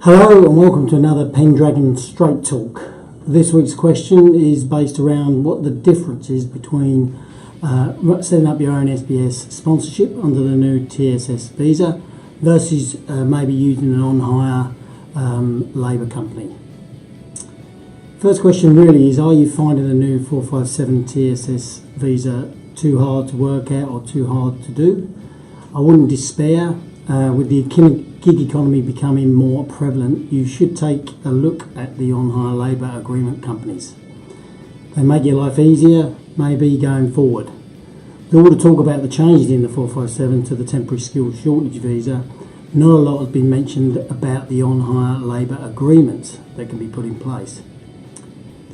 Hello and welcome to another Pendragon Straight Talk. This week's question is based around what the difference is between setting up your own SBS sponsorship under the new TSS visa versus maybe using an on-hire labour company. First question really is, are you finding the new 457 TSS visa too hard to work out or too hard to do? I wouldn't despair. With the gig economy becoming more prevalent, you should take a look at the on-hire labour agreement companies. They make your life easier, maybe going forward. With all the talk about the changes in the 457 to the temporary skills shortage visa, not a lot has been mentioned about the on-hire labour agreements that can be put in place.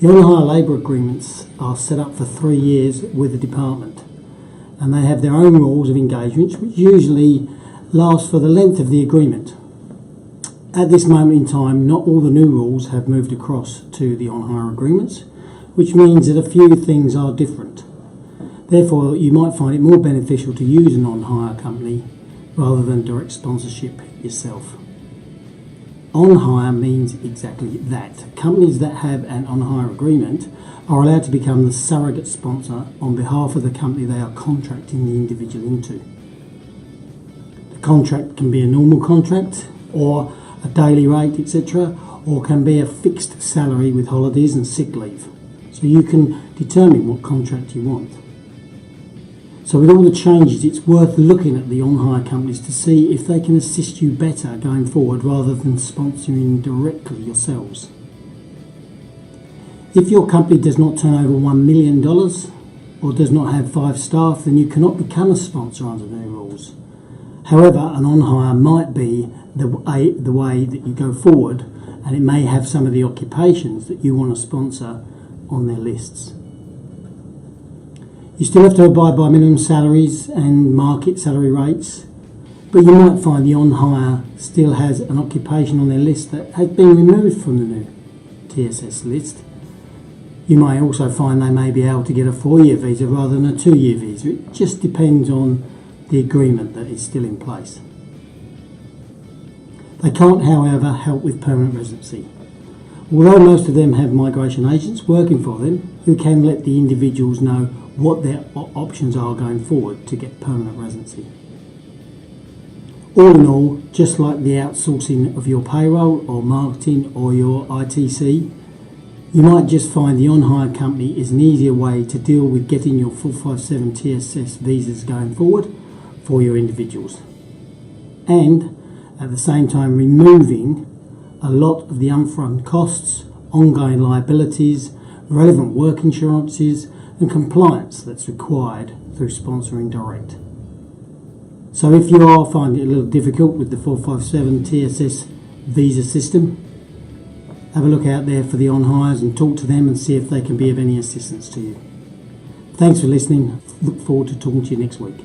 The on-hire labour agreements are set up for 3 years with the department, and they have their own rules of engagement, which usually last for the length of the agreement. At this moment in time, not all the new rules have moved across to the on-hire agreements, which means that a few things are different. Therefore, you might find it more beneficial to use an on-hire company rather than direct sponsorship yourself. On-hire means exactly that. Companies that have an on-hire agreement are allowed to become the surrogate sponsor on behalf of the company they are contracting the individual into. Contract can be a normal contract or a daily rate, etc., or can be a fixed salary with holidays and sick leave. So you can determine what contract you want. So with all the changes, it's worth looking at the on-hire companies to see if they can assist you better going forward rather than sponsoring directly yourselves. If your company does not turn over $1 million or does not have 5 staff, then you cannot become a sponsor under the new rules. However, an on-hire might be the way that you go forward, and it may have some of the occupations that you want to sponsor on their lists. You still have to abide by minimum salaries and market salary rates, but you might find the on-hire still has an occupation on their list that has been removed from the new TSS list. You may also find they may be able to get a 4-year visa rather than a 2-year visa. It just depends on the agreement that is still in place. They can't, however, help with permanent residency. Although most of them have migration agents working for them who can let the individuals know what their options are going forward to get permanent residency. All in all, just like the outsourcing of your payroll or marketing or your ITC, you might just find the on-hire company is an easier way to deal with getting your 457 TSS visas going forward for your individuals, and at the same time removing a lot of the upfront costs, ongoing liabilities, relevant work insurances and compliance that's required through sponsoring direct. So if you are finding it a little difficult with the 457 TSS visa system, have a look out there for the on-hires and talk to them and see if they can be of any assistance to you. Thanks for listening. Look forward to talking to you next week.